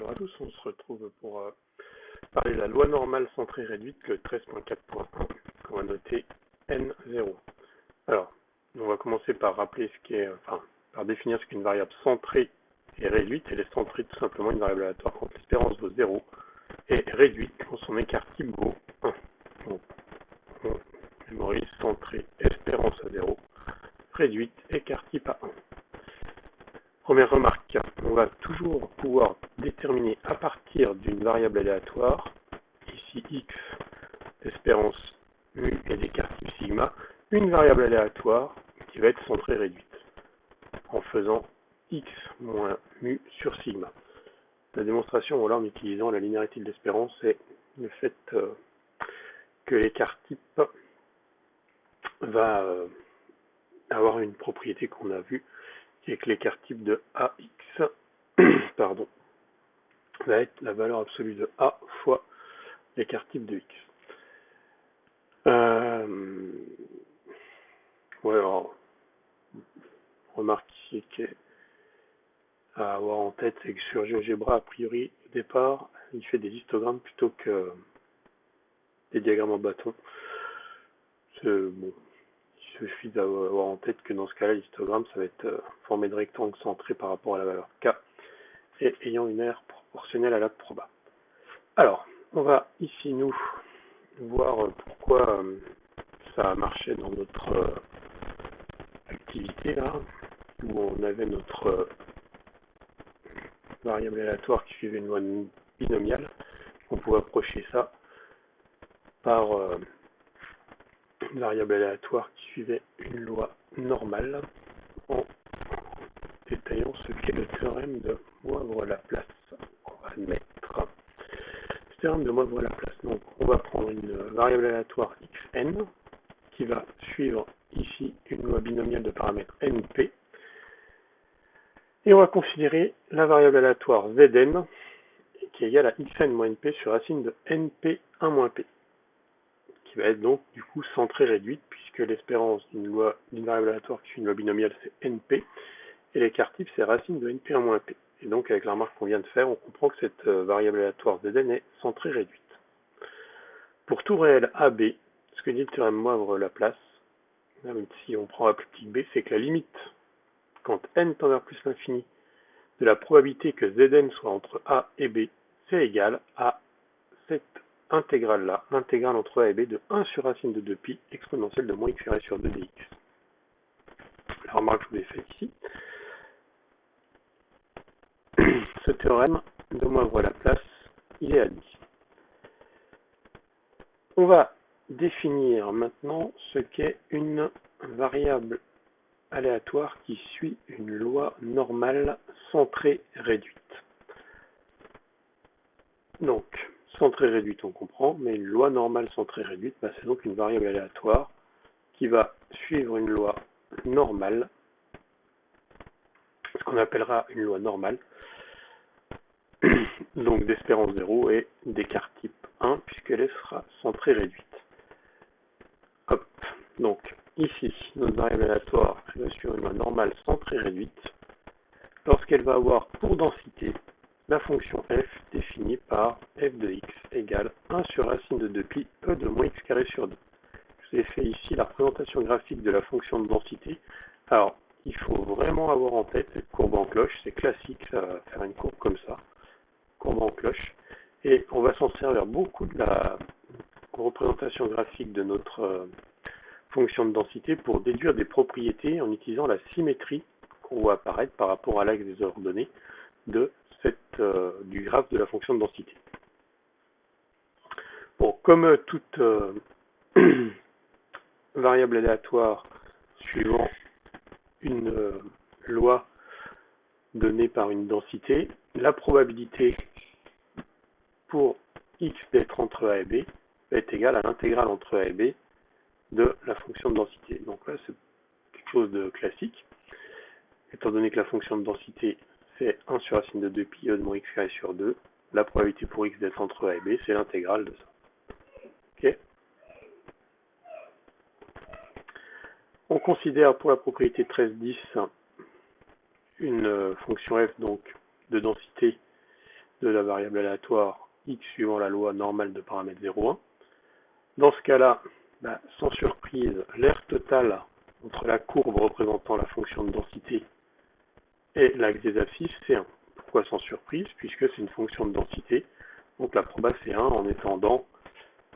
Bonjour à tous, on se retrouve pour parler de la loi normale centrée réduite, le 13.4.1, qu'on va noter N0. Alors, on va commencer par rappeler ce qu'est, par définir ce qu'est une variable centrée et réduite. Elle est centrée tout simplement une variable aléatoire quand l'espérance vaut 0 et réduite quand son écart type vaut 1. Donc, on mémorise centrée, espérance à 0, réduite, écart type à 1. Première remarque, on va toujours pouvoir déterminer à partir d'une variable aléatoire, ici x, d'espérance mu et d'écart type sigma, une variable aléatoire qui va être centrée réduite, en faisant x moins mu sur sigma. La démonstration, voilà, en utilisant la linéarité de l'espérance, c'est le fait que l'écart type va avoir une propriété qu'on a vue, qui est que l'écart type de AX va être la valeur absolue de A fois l'écart type de X. Alors, remarque ici qu'à avoir en tête, c'est que sur GeoGebra, a priori, au départ, il fait des histogrammes plutôt que des diagrammes en bâton. Bon, il suffit d'avoir en tête que dans ce cas-là, l'histogramme, ça va être formé de rectangles centrés par rapport à la valeur K et ayant une aire proportionnelle à la proba. Alors, on va ici, nous, voir pourquoi ça a marché dans notre activité, là, où on avait notre variable aléatoire qui suivait une loi binomiale. On pouvait approcher ça par une variable aléatoire qui suivait une loi normale en détaillant ce qu'est le théorème de Moivre-Laplace qu'on va admettre. Ce théorème de Moivre-Laplace, donc on va prendre une variable aléatoire xn qui va suivre ici une loi binomiale de paramètres np et on va considérer la variable aléatoire zn qui est égale à xn moins np sur racine de np1 moins p qui va être donc du coup centrée réduite puisque l'espérance d'une variable aléatoire qui suit une loi binomiale c'est np et l'écart type c'est racine de np1 moins p. Et donc avec la remarque qu'on vient de faire, on comprend que cette variable aléatoire zn est centrée réduite. Pour tout réel AB, ce que dit le théorème Moivre-Laplace, même si on prend A plus petit que B, c'est que la limite, quand n tend vers plus l'infini, de la probabilité que Zn soit entre A et B, c'est égal à cette intégrale-là, l'intégrale entre A et B de 1 sur racine de 2pi exponentielle de moins x carré sur 2 dx. La remarque que je vous ai faite ici. Ce théorème de Moivre-Laplace, il est admis. On va définir maintenant ce qu'est une variable aléatoire qui suit une loi normale centrée réduite. Donc, centrée réduite, on comprend, mais une loi normale centrée réduite, c'est donc une variable aléatoire qui va suivre une loi normale, ce qu'on appellera une loi normale, donc d'espérance 0 et d'écart type 1, puisqu'elle sera centrée réduite. Hop, donc ici, notre variable aléatoire, elle va suivre une loi normale centrée réduite, lorsqu'elle va avoir pour densité la fonction f définie par f de x égale 1 sur racine de 2pi e de moins x carré sur 2. Je vous ai fait ici la représentation graphique de la fonction de densité. Alors, il faut vraiment avoir en tête cette courbe en cloche, c'est classique, ça va faire une courbe comme ça, courbe en cloche, et on va s'en servir beaucoup de la représentation graphique de notre fonction de densité pour déduire des propriétés en utilisant la symétrie qu'on voit apparaître par rapport à l'axe des ordonnées de du graphe de la fonction de densité. Bon, comme toute variable aléatoire suivant une loi donnée par une densité, la probabilité pour x d'être entre a et b va être égale à l'intégrale entre a et b de la fonction de densité. Donc là, c'est quelque chose de classique. Étant donné que la fonction de densité, c'est 1 sur racine de 2pi e de moins x carré sur 2, la probabilité pour x d'être entre a et b, c'est l'intégrale de ça. Ok. On considère pour la propriété 1310 une fonction f donc de densité de la variable aléatoire x suivant la loi normale de paramètre 0,1. Dans ce cas-là, sans surprise, l'aire totale entre la courbe représentant la fonction de densité et l'axe des abscisses, c'est 1. Pourquoi sans surprise? Puisque c'est une fonction de densité, donc la proba c'est 1 en étendant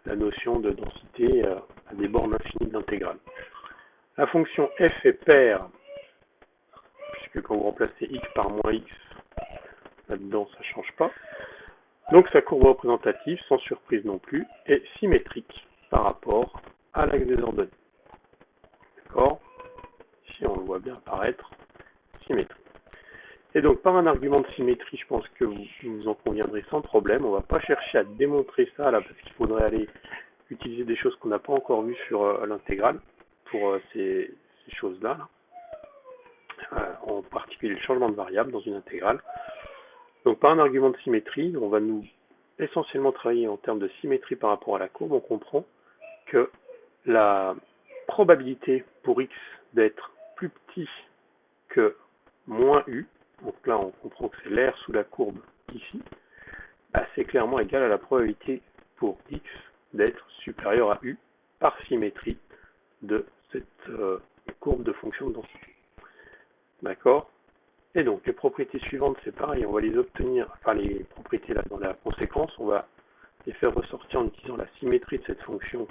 la notion de densité à des bornes infinies d'intégrale. La fonction f est paire, puisque quand vous remplacez x par moins x, là-dedans ça ne change pas. Donc sa courbe représentative, sans surprise non plus, est symétrique par rapport à l'axe des ordonnées. D'accord? Ici on le voit bien apparaître, symétrique. Et donc par un argument de symétrie, je pense que vous en conviendrez sans problème. On ne va pas chercher à démontrer ça là, parce qu'il faudrait aller utiliser des choses qu'on n'a pas encore vues sur l'intégrale pour ces choses-là. En particulier le changement de variable dans une intégrale. Donc par un argument de symétrie, on va nous essentiellement travailler en termes de symétrie par rapport à la courbe. On comprend que la probabilité pour x d'être plus petit que moins u, donc là on comprend que c'est l'aire sous la courbe ici, c'est clairement égal à la probabilité pour x d'être supérieur à u par symétrie de cette courbe de fonction de densité. D'accord? Et donc les propriétés suivantes, c'est pareil, on va les obtenir, enfin les propriétés là dans la conséquence, on va les faire ressortir en utilisant la symétrie de cette fonction,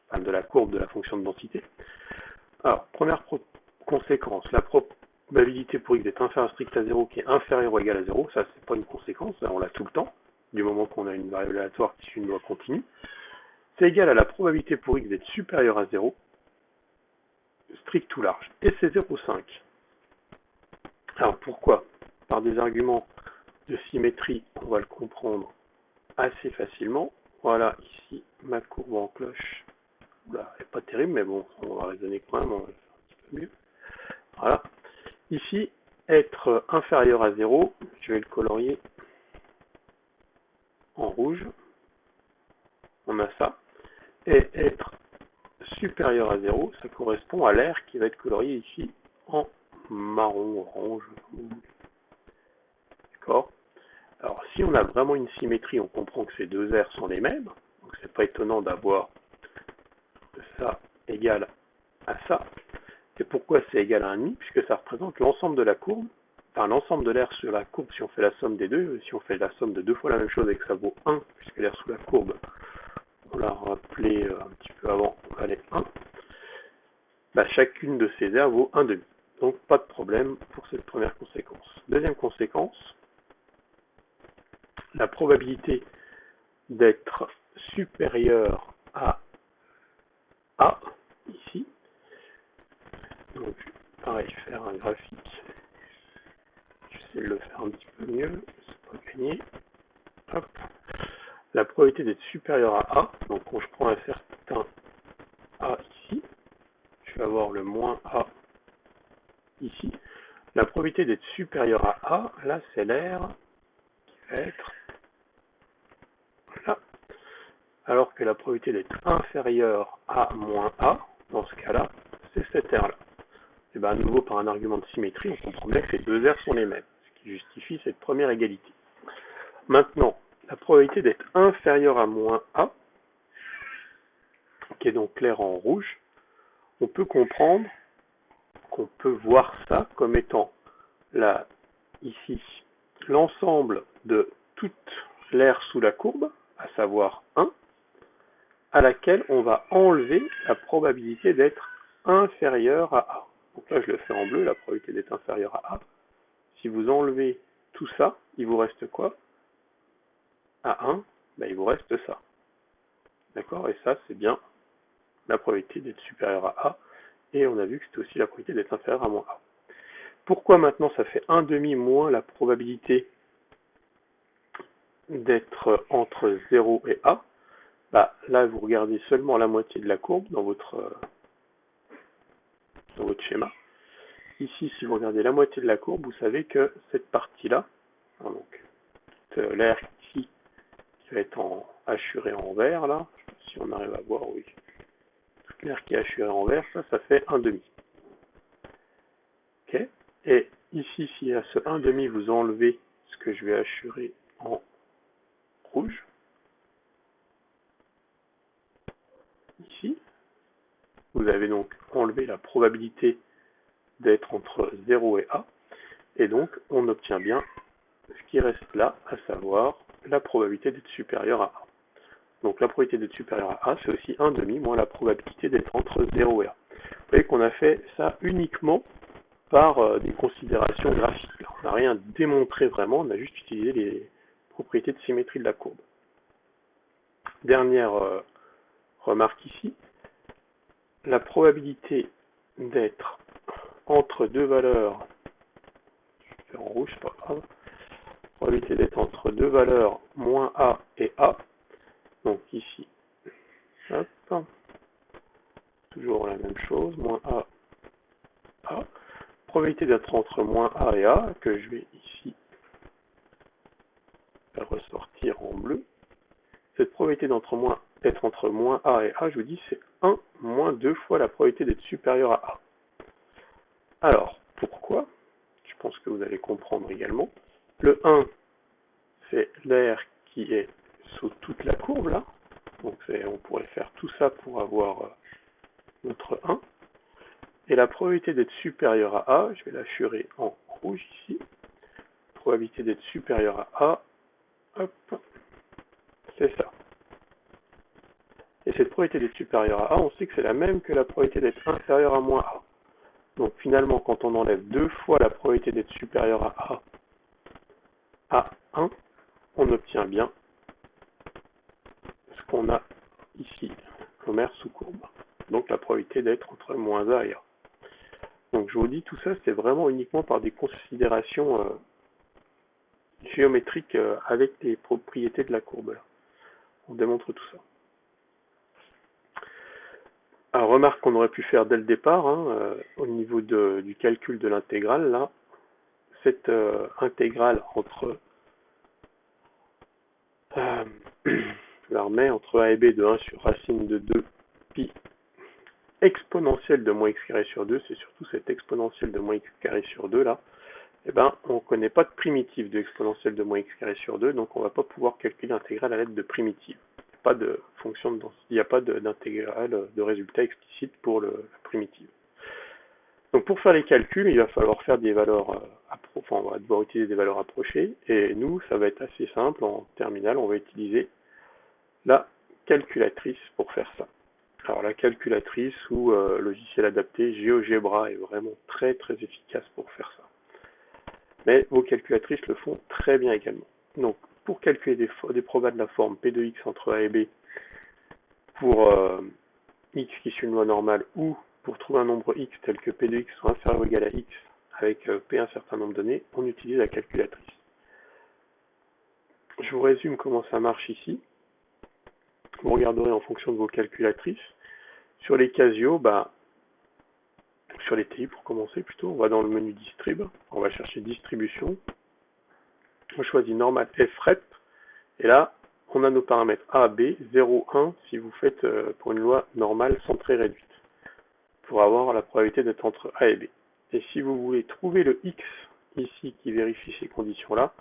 enfin de la courbe de la fonction de densité. Alors, première conséquence, la probabilité pour x d'être inférieur strict à 0 qui est inférieur ou égal à 0, ça c'est pas une conséquence, là, on l'a tout le temps, du moment qu'on a une variable aléatoire qui suit une loi continue. C'est égal à la probabilité pour x d'être supérieur à 0, strict ou large, et c'est 0,5. Alors pourquoi? Par des arguments de symétrie, on va le comprendre assez facilement. Voilà, ici, ma courbe en cloche, elle n'est pas terrible, mais bon, on va raisonner quand même, on va faire un petit peu mieux. Voilà. Ici, être inférieur à 0, je vais le colorier en rouge, on a ça, et être supérieur à 0, ça correspond à l'aire qui va être colorié ici en marron, orange. D'accord? Alors, si on a vraiment une symétrie, on comprend que ces deux aires sont les mêmes, donc c'est pas étonnant d'avoir ça égal à ça. Et pourquoi c'est égal à 1,5? Puisque ça représente l'ensemble de la courbe, enfin l'ensemble de l'aire sur la courbe si on fait la somme des deux. Si on fait la somme de deux fois la même chose et que ça vaut 1, puisque l'aire sous la courbe, on l'a rappelé un petit peu avant, valait 1, chacune de ces aires vaut 1,5. Donc pas de problème pour cette première conséquence. Deuxième conséquence, la probabilité d'être supérieure à A, ici. Donc, pareil, faire un graphique. J'essaie de le faire un petit peu mieux, c'est pas gagné. Hop. La probabilité d'être supérieure à A, donc quand je prends un certain A ici, je vais avoir le moins A ici. La probabilité d'être supérieure à A, là c'est l'aire qui va être là. Alors que la probabilité d'être inférieure à moins A, dans ce cas-là, c'est cette aire-là. Et à nouveau, par un argument de symétrie, on comprend bien que ces deux aires sont les mêmes, ce qui justifie cette première égalité. Maintenant, la probabilité d'être inférieure à moins A, qui est donc claire en rouge, on peut comprendre qu'on peut voir ça comme étant là, ici, l'ensemble de toute l'aire sous la courbe, à savoir 1, à laquelle on va enlever la probabilité d'être inférieure à A. Donc là, je le fais en bleu, la probabilité d'être inférieure à A. Si vous enlevez tout ça, il vous reste quoi? À 1, il vous reste ça. D'accord? Et ça, c'est bien la probabilité d'être supérieure à A. Et on a vu que c'était aussi la probabilité d'être inférieure à moins A. Pourquoi maintenant ça fait 1,5 moins la probabilité d'être entre 0 et A? Là, vous regardez seulement la moitié de la courbe dans votre schéma. Ici, si vous regardez la moitié de la courbe, vous savez que cette partie-là, donc l'aire ici, qui va être hachurée en vert, là, si on arrive à voir, oui, toute l'aire qui est hachurée en vert, ça fait 1,5. Ok? Et ici, si à ce 1,5 vous enlevez ce que je vais hachurer probabilité d'être entre 0 et A, et donc on obtient bien ce qui reste là, à savoir la probabilité d'être supérieure à A. Donc la probabilité d'être supérieure à A, c'est aussi 1/2 moins la probabilité d'être entre 0 et A. Vous voyez qu'on a fait ça uniquement par des considérations graphiques. Là, on n'a rien démontré vraiment, on a juste utilisé les propriétés de symétrie de la courbe. Dernière remarque ici, la probabilité d'être entre deux valeurs, je vais faire en rouge, c'est pas grave, probabilité d'être entre deux valeurs moins A et A, donc ici, hop, toujours la même chose, moins A, A, probabilité d'être entre moins A et A, que je vais ici ressortir en bleu. Cette probabilité d'être entre moins A et A, je vous dis, c'est 1 moins 2 fois la probabilité d'être supérieur à A. Alors, pourquoi? Je pense que vous allez comprendre également. Le 1, c'est l'air qui est sous toute la courbe, là. Donc, on pourrait faire tout ça pour avoir notre 1. Et la probabilité d'être supérieur à A, je vais la furer en rouge ici. Probabilité d'être supérieur à A, hop, c'est ça. Et cette probabilité d'être supérieure à A, on sait que c'est la même que la probabilité d'être inférieure à moins A. Donc finalement, quand on enlève 2 fois la probabilité d'être supérieure à A à 1, on obtient bien ce qu'on a ici, comme R sous courbe. Donc la probabilité d'être entre moins A et A. Donc je vous dis, tout ça, c'est vraiment uniquement par des considérations géométriques avec les propriétés de la courbe. Là. On démontre tout ça. Alors, remarque qu'on aurait pu faire dès le départ, au niveau du calcul de l'intégrale, là, cette intégrale entre la remets entre A et B de 1 sur racine de 2 pi exponentielle de moins x carré sur 2, c'est surtout cette exponentielle de moins x carré sur 2 là, eh ben, on ne connaît pas de primitive de exponentielle de moins x carré sur 2, donc on ne va pas pouvoir calculer l'intégrale à l'aide de primitive. Pas de fonction de densité, il n'y a pas d'intégrale de résultat explicite pour la primitive. Donc pour faire les calculs, il va falloir faire des valeurs on va devoir utiliser des valeurs approchées, et nous, ça va être assez simple, en terminale, on va utiliser la calculatrice pour faire ça. Alors la calculatrice ou logiciel adapté, GeoGebra est vraiment très très efficace pour faire ça. Mais vos calculatrices le font très bien également. Donc pour calculer des probas de la forme P de x entre A et B pour x qui suit une loi normale, ou pour trouver un nombre x tel que P de x soit inférieur ou égal à x avec P un certain nombre donné, on utilise la calculatrice. Je vous résume comment ça marche ici. Vous regarderez en fonction de vos calculatrices. Sur les Casio, sur les TI pour commencer plutôt, on va dans le menu Distrib, on va chercher Distribution, on choisit Normal FREP, et là, on a nos paramètres A, B, 0, 1 si vous faites pour une loi normale centrée réduite, pour avoir la probabilité d'être entre A et B. Et si vous voulez trouver le X ici qui vérifie ces conditions-là,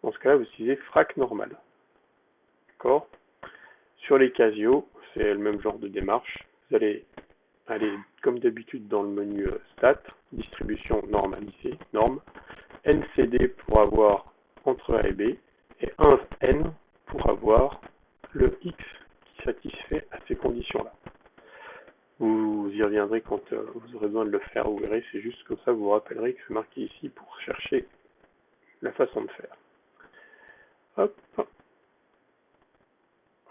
dans ce cas-là, vous utilisez frac normal. D'accord? Sur les Casio, c'est le même genre de démarche. Vous allez aller, comme d'habitude, dans le menu Stat, Distribution normalisée, norme, NCD pour avoir entre A et B, et 1N pour avoir le X qui satisfait à ces conditions-là. Vous y reviendrez quand vous aurez besoin de le faire, vous verrez, c'est juste comme ça, vous vous rappellerez que c'est marqué ici pour chercher la façon de faire. Hop.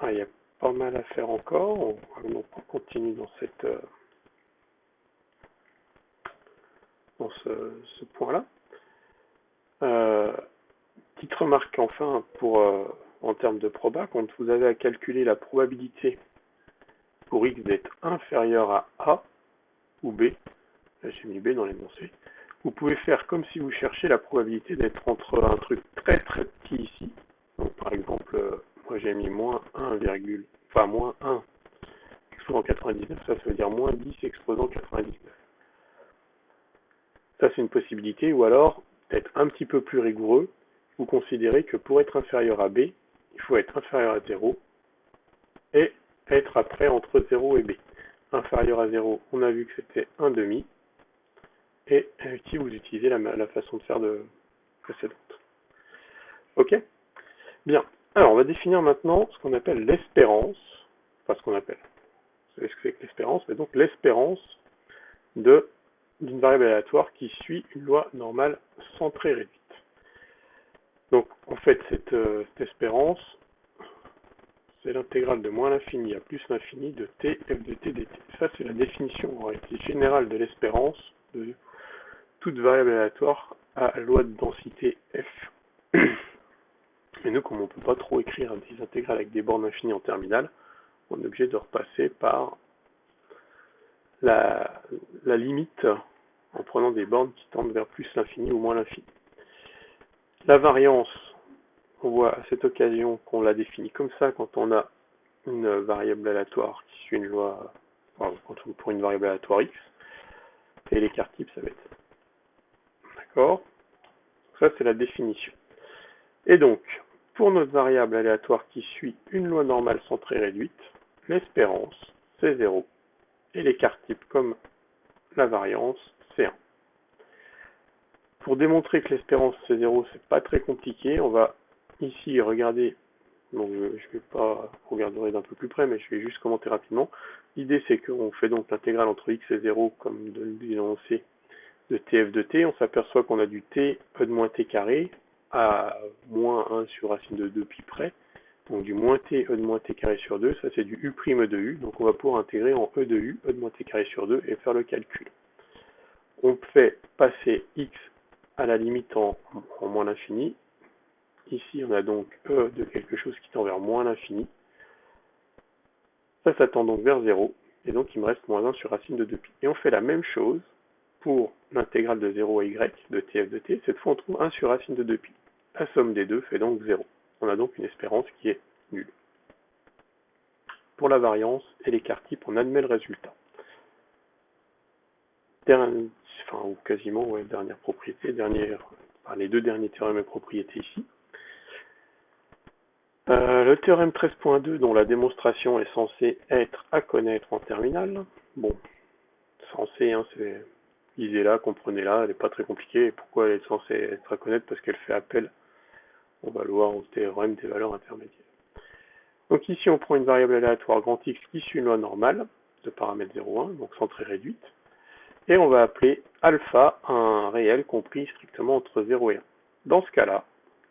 Il y a pas mal à faire encore, on continue dans ce point-là. Petite remarque enfin en termes de proba, quand vous avez à calculer la probabilité pour x d'être inférieur à A ou B, là j'ai mis B dans l'énoncé, vous pouvez faire comme si vous cherchiez la probabilité d'être entre un truc très très petit ici, donc par exemple, moi j'ai mis moins 1, moins 1 exposant 99, ça veut dire moins 10 exposant 99. Ça c'est une possibilité, ou alors, d'être un petit peu plus rigoureux, vous considérez que pour être inférieur à B, il faut être inférieur à 0 et être après entre 0 et B. inférieur à 0, on a vu que c'était 1 demi. Et ici, vous utilisez la façon de faire précédente. Ok? Bien. Alors, on va définir maintenant ce qu'on appelle l'espérance. Enfin, ce qu'on appelle. Vous savez ce que c'est que l'espérance, mais donc l'espérance d'une variable aléatoire qui suit une loi normale centrée réduite. Donc, en fait, cette espérance, c'est l'intégrale de moins l'infini à plus l'infini de t f de t dt. Ça, c'est la définition en réalité générale de l'espérance de toute variable aléatoire à loi de densité f. Et nous, comme on ne peut pas trop écrire des intégrales avec des bornes infinies en terminale, on est obligé de repasser par la limite en prenant des bornes qui tendent vers plus l'infini ou moins l'infini. La variance, on voit à cette occasion qu'on la définit comme ça quand on a une variable aléatoire qui suit une loi, pour une variable aléatoire x, et l'écart type, ça va être ça. D'accord? Ça, c'est la définition. Et donc, pour notre variable aléatoire qui suit une loi normale centrée réduite, l'espérance, c'est 0. Et l'écart type, comme la variance, c'est 1. Pour démontrer que l'espérance, c'est 0, c'est pas très compliqué. On va ici regarder, donc je vais pas regarder d'un peu plus près, mais je vais juste commenter rapidement. L'idée, c'est qu'on fait donc l'intégrale entre x et 0, comme de l'énoncé de tf de t. On s'aperçoit qu'on a du t e de moins t carré à moins 1 sur racine de 2 pi près. Donc du moins t e de moins t carré sur 2, ça c'est du u' e de u. Donc on va pouvoir intégrer en e de u, e de moins t carré sur 2 et faire le calcul. On fait passer x à la limite en moins l'infini. Ici on a donc e de quelque chose qui tend vers moins l'infini. Ça tend donc vers 0. Et donc il me reste moins 1 sur racine de 2 pi. Et on fait la même chose pour l'intégrale de 0 à y de tf de t. Cette fois on trouve 1 sur racine de 2 pi. La somme des deux fait donc 0. On a donc une espérance qui est nulle. Pour la variance et l'écart type, on admet le résultat. Ou quasiment, ouais, dernière propriété, les deux derniers théorèmes et propriétés ici. Le théorème 13.2, dont la démonstration est censée être à connaître en terminale. Bon, censée, hein, c'est lisez-la, comprenez-la, elle n'est pas très compliquée. Et pourquoi elle est censée être à connaître? Parce qu'elle fait appel, on va le voir, au théorème des valeurs intermédiaires. Donc ici, on prend une variable aléatoire grand X qui suit une loi normale de paramètre 0,1, donc centrée réduite, et on va appeler alpha un réel compris strictement entre 0 et 1. Dans ce cas-là,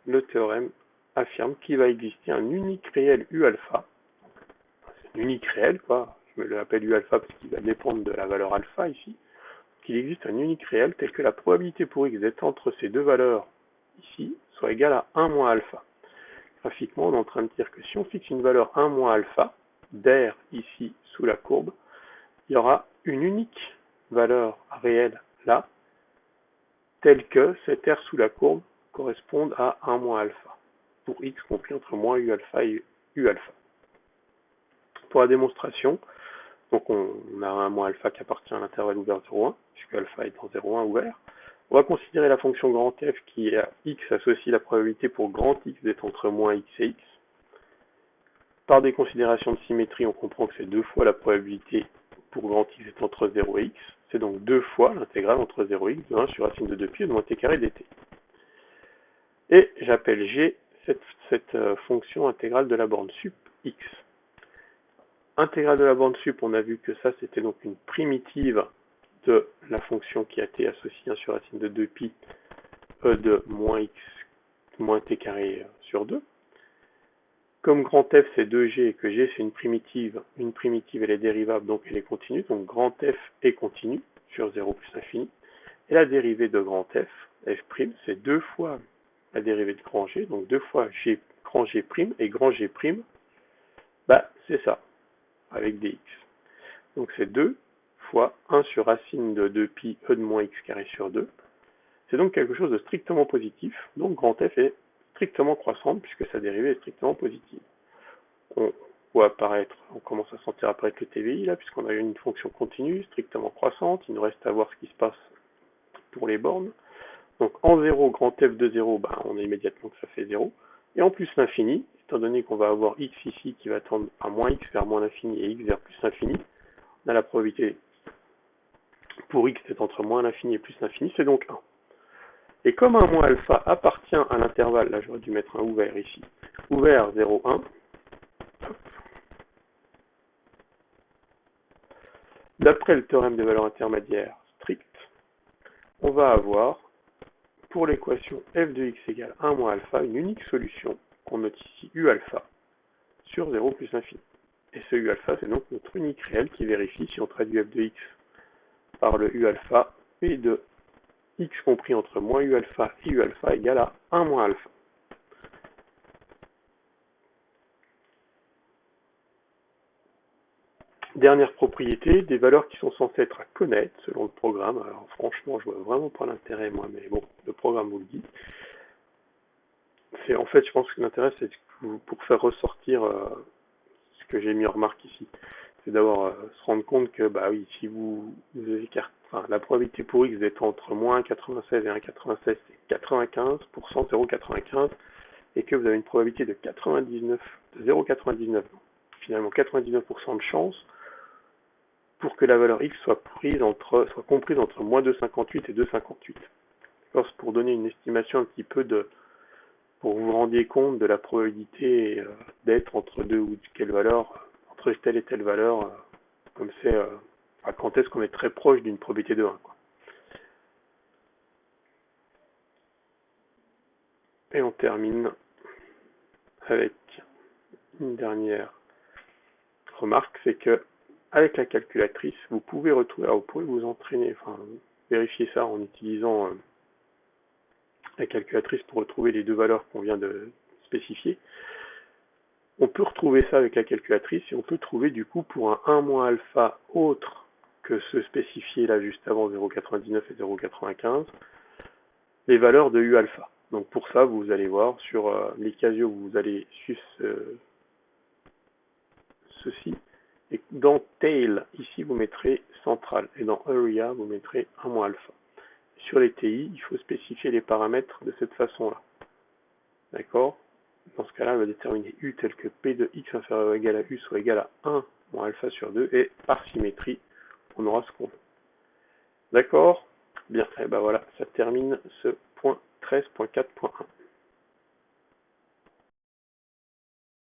le théorème affirme qu'il va exister un unique réel U alpha. C'est un unique réel, quoi. Je me l'appelle U alpha parce qu'il va dépendre de la valeur alpha ici. Qu'il existe un unique réel tel que la probabilité pour X d'être entre ces deux valeurs ici soit égale à 1 moins alpha. Graphiquement, on est en train de dire que si on fixe une valeur 1 moins alpha, d'air ici sous la courbe, il y aura une unique valeur réelle là, telle que cette R sous la courbe corresponde à 1 moins alpha, pour X compris entre moins U alpha et U alpha. Pour la démonstration, donc on a 1 moins alpha qui appartient à l'intervalle ouvert 0,1, puisque alpha est dans 0,1 ouvert. On va considérer la fonction grand F qui est à X associe la probabilité pour grand X d'être entre moins X et X. Par des considérations de symétrie, on comprend que c'est 2 fois la probabilité pour grand X est entre 0 et X. C'est donc 2 fois l'intégrale entre 0 et X de 1 sur racine de 2 pi de moins t carré dt. Et j'appelle G cette fonction intégrale de la borne sup X. Intégrale de la borne sup, on a vu que ça c'était donc une primitive de la fonction qui a t associée 1 sur racine de 2 pi e de moins x moins t carré sur 2. Comme grand F c'est 2G et que G c'est une primitive elle est dérivable donc elle est continue, donc grand F est continu sur 0 plus infini. Et la dérivée de grand F, F', c'est 2 fois la dérivée de grand G, donc 2 fois G, grand G', et grand G', c'est ça, avec dx. Donc c'est 2 fois 1 sur racine de 2 pi e de moins x carré sur 2. C'est donc quelque chose de strictement positif, donc grand F est strictement croissante puisque sa dérivée est strictement positive. On voit apparaître, on commence à sentir apparaître le TVI là, puisqu'on a une fonction continue, strictement croissante. Il nous reste à voir ce qui se passe pour les bornes. Donc en 0, grand F de 0, on a immédiatement que ça fait 0. Et en plus l'infini, étant donné qu'on va avoir x ici qui va tendre à moins x vers moins l'infini et x vers plus l'infini, a la probabilité pour x est entre moins l'infini et plus l'infini, c'est donc 1. Et comme un moins alpha appartient à l'intervalle, là j'aurais dû mettre un ouvert ici, ouvert 0, 1, d'après le théorème des valeurs intermédiaires strictes, on va avoir, pour l'équation f de x égale 1 moins alpha, une unique solution qu'on note ici u alpha sur 0 plus l'infini. Et ce u alpha, c'est donc notre unique réel qui vérifie si on traduit f de x par le u alpha, p de x compris entre moins u alpha et u alpha égale à 1 moins alpha. Dernière propriété, des valeurs qui sont censées être à connaître selon le programme. Alors franchement, je vois vraiment pas l'intérêt moi, mais bon, le programme vous le dit. En fait, je pense que l'intérêt, c'est pour faire ressortir ce que j'ai mis en remarque ici. C'est d'avoir se rendre compte que, bah oui, si vous écartez, enfin, la probabilité pour x d'être entre moins 1,96 et 1,96, c'est 95%, 0,95, et que vous avez une probabilité de 0,99, finalement 99% de chance pour que la valeur x soit comprise entre moins 2,58 et 2,58. C'est pour donner une estimation un petit peu pour que vous vous rendiez compte de la probabilité d'être entre deux ou quelle valeur, entre telle et telle valeur, comme c'est, quand est-ce qu'on est très proche d'une probabilité de 1, quoi. Et on termine avec une dernière remarque, c'est que avec la calculatrice, vous pouvez vous entraîner, enfin vérifier ça en utilisant la calculatrice pour retrouver les deux valeurs qu'on vient de spécifier. On peut retrouver ça avec la calculatrice et on peut trouver du coup pour un 1 moins alpha autre que ceux spécifiés là juste avant 0,99 et 0,95, les valeurs de u alpha. Donc pour ça, vous allez voir sur l'Icasio, vous allez suivre ceci. Et dans tail, ici, vous mettrez central. Et dans area, vous mettrez 1 moins alpha. Sur les TI, il faut spécifier les paramètres de cette façon-là. D'accord? Dans ce cas-là, on va déterminer U tel que P de X inférieur ou égal à U soit égal à 1 moins alpha sur 2. Et par symétrie, on aura ce qu'on veut. D'accord? Bien, et ben voilà, ça termine ce point 13.4.1.